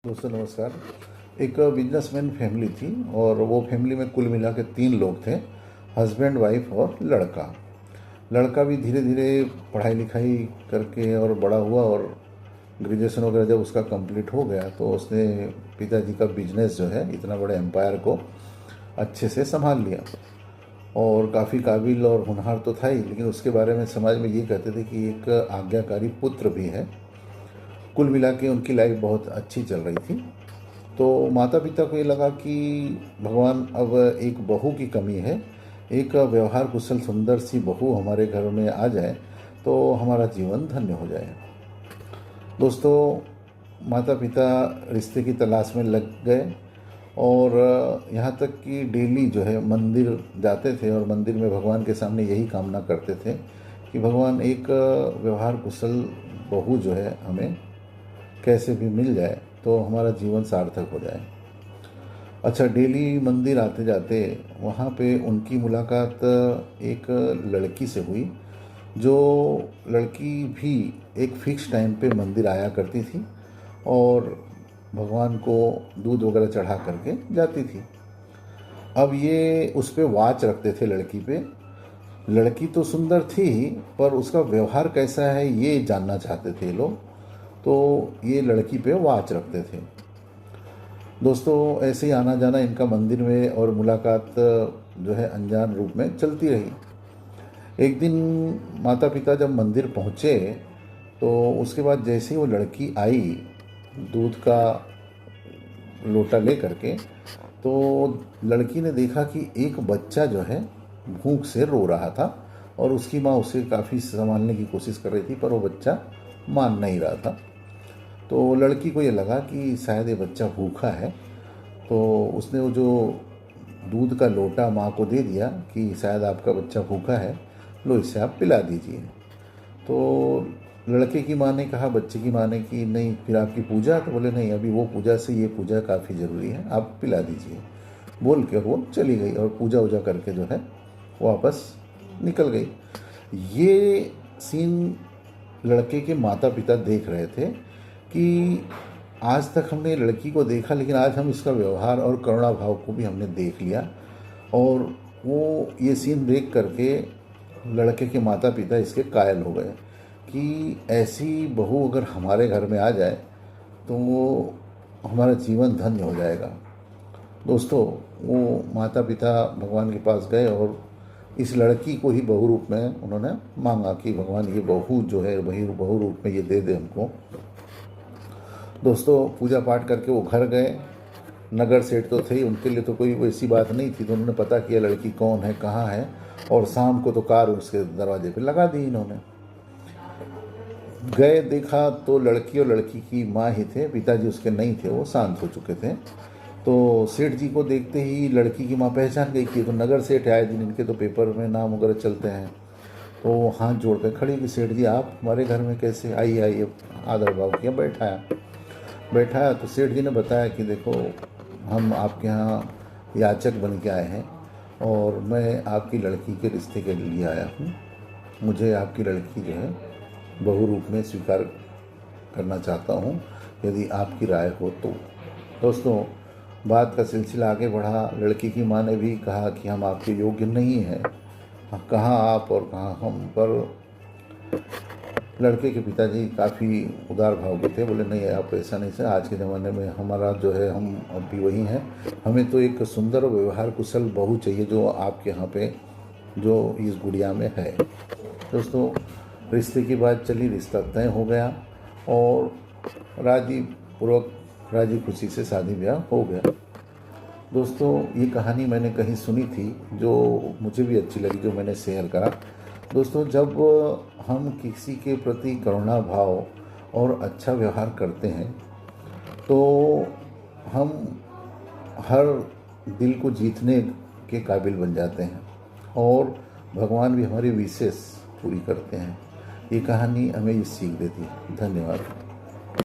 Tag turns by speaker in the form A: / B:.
A: दोस्तों नमस्कार। एक बिजनेसमैन फैमिली थी और वो फैमिली में कुल मिला के 3 लोग थे, हस्बैंड, वाइफ और लड़का। लड़का भी धीरे धीरे पढ़ाई लिखाई करके और बड़ा हुआ और ग्रेजुएशन वगैरह जब उसका कंप्लीट हो गया तो उसने पिताजी का बिजनेस जो है इतना बड़े एम्पायर को अच्छे से संभाल लिया और काफ़ी काबिल और होनहार तो था ही, लेकिन उसके बारे में समाज में ये कहते थे कि एक आज्ञाकारी पुत्र भी है। कुल मिला के उनकी लाइफ बहुत अच्छी चल रही थी। तो माता पिता को ये लगा कि भगवान अब एक बहू की कमी है, एक व्यवहार कुशल सुंदर सी बहू हमारे घर में आ जाए तो हमारा जीवन धन्य हो जाए। दोस्तों, माता पिता रिश्ते की तलाश में लग गए और यहाँ तक कि डेली जो है मंदिर जाते थे और मंदिर में भगवान के सामने यही कामना करते थे कि भगवान एक व्यवहार कुशल बहू जो है हमें कैसे भी मिल जाए तो हमारा जीवन सार्थक हो जाए। अच्छा, डेली मंदिर आते जाते वहाँ पे उनकी मुलाकात एक लड़की से हुई, जो लड़की भी एक फ़िक्स टाइम पे मंदिर आया करती थी और भगवान को दूध वगैरह चढ़ा करके जाती थी। अब ये उस पे वाच रखते थे लड़की पे। लड़की तो सुंदर थी पर उसका व्यवहार कैसा है ये जानना चाहते थे लोग, तो ये लड़की पे वाच रखते थे। दोस्तों, ऐसे ही आना जाना इनका मंदिर में और मुलाकात जो है अनजान रूप में चलती रही। एक दिन माता पिता जब मंदिर पहुँचे तो उसके बाद जैसे ही वो लड़की आई दूध का लोटा ले करके, तो लड़की ने देखा कि एक बच्चा जो है भूख से रो रहा था और उसकी माँ उसे काफ़ी संभालने की कोशिश कर रही थी, पर वो बच्चा मान नहीं रहा था। तो लड़की को ये लगा कि शायद ये बच्चा भूखा है, तो उसने वो जो दूध का लोटा माँ को दे दिया कि शायद आपका बच्चा भूखा है, लो इसे आप पिला दीजिए। तो लड़के की माँ ने कहा बच्चे की माँ ने कि नहीं, फिर आपकी पूजा? तो बोले नहीं, अभी वो पूजा से ये पूजा काफ़ी ज़रूरी है, आप पिला दीजिए। बोल के वो चली गई और पूजा वूजा करके जो है वापस निकल गई। ये सीन लड़के के माता पिता देख रहे थे कि आज तक हमने लड़की को देखा, लेकिन आज हम इसका व्यवहार और करुणा भाव को भी हमने देख लिया। और वो ये सीन देख करके लड़के के माता पिता इसके कायल हो गए कि ऐसी बहू अगर हमारे घर में आ जाए तो वो हमारा जीवन धन्य हो जाएगा। दोस्तों, वो माता पिता भगवान के पास गए और इस लड़की को ही बहू रूप में उन्होंने मांगा कि भगवान ये बहू जो है वही बहू रूप में ये दे दे हमको। दोस्तों, पूजा पाठ करके वो घर गए। नगर सेठ तो थे ही, उनके लिए तो कोई वैसी बात नहीं थी, तो उन्होंने पता किया लड़की कौन है, कहाँ है, और शाम को तो कार उसके दरवाजे पे लगा दी इन्होंने। गए, देखा तो लड़की और लड़की की माँ ही थे, पिताजी उसके नहीं थे, वो शांत हो चुके थे। तो सेठ जी को देखते ही लड़की की माँ पहचान गई कि तो नगर सेठ आए दिन, इनके तो पेपर में नाम वगैरह चलते हैं। तो हाथ जोड़ कर खड़ी कि सेठ जी आप हमारे घर में कैसे? आइए आइए, आदर भाव किया, बैठाया तो सेठ जी ने बताया कि देखो, हम आपके यहाँ याचक बन के आए हैं और मैं आपकी लड़की के रिश्ते के लिए आया हूँ। मुझे आपकी लड़की जो है बहू रूप में स्वीकार करना चाहता हूँ, यदि आपकी राय हो तो। दोस्तों, बात का सिलसिला आगे बढ़ा। लड़की की माँ ने भी कहा कि हम आपके योग्य नहीं हैं, कहाँ आप और कहाँ हम। पर लड़के के पिताजी काफ़ी उदार भाव के थे, बोले नहीं आप ऐसा नहीं सर, आज के ज़माने में हमारा जो है हम अब भी वही हैं, हमें तो एक सुंदर और व्यवहार कुशल बहू चाहिए जो आपके यहाँ पे जो इस गुड़िया में है। दोस्तों, रिश्ते की बात चली, रिश्ता तय हो गया और राजी खुशी से शादी ब्याह हो गया। दोस्तों, ये कहानी मैंने कहीं सुनी थी जो मुझे भी अच्छी लगी, जो मैंने शेयर करा। दोस्तों, जब हम किसी के प्रति करुणा भाव और अच्छा व्यवहार करते हैं तो हम हर दिल को जीतने के काबिल बन जाते हैं और भगवान भी हमारी विशेष पूरी करते हैं। ये कहानी हमें ये सीख देती है। धन्यवाद।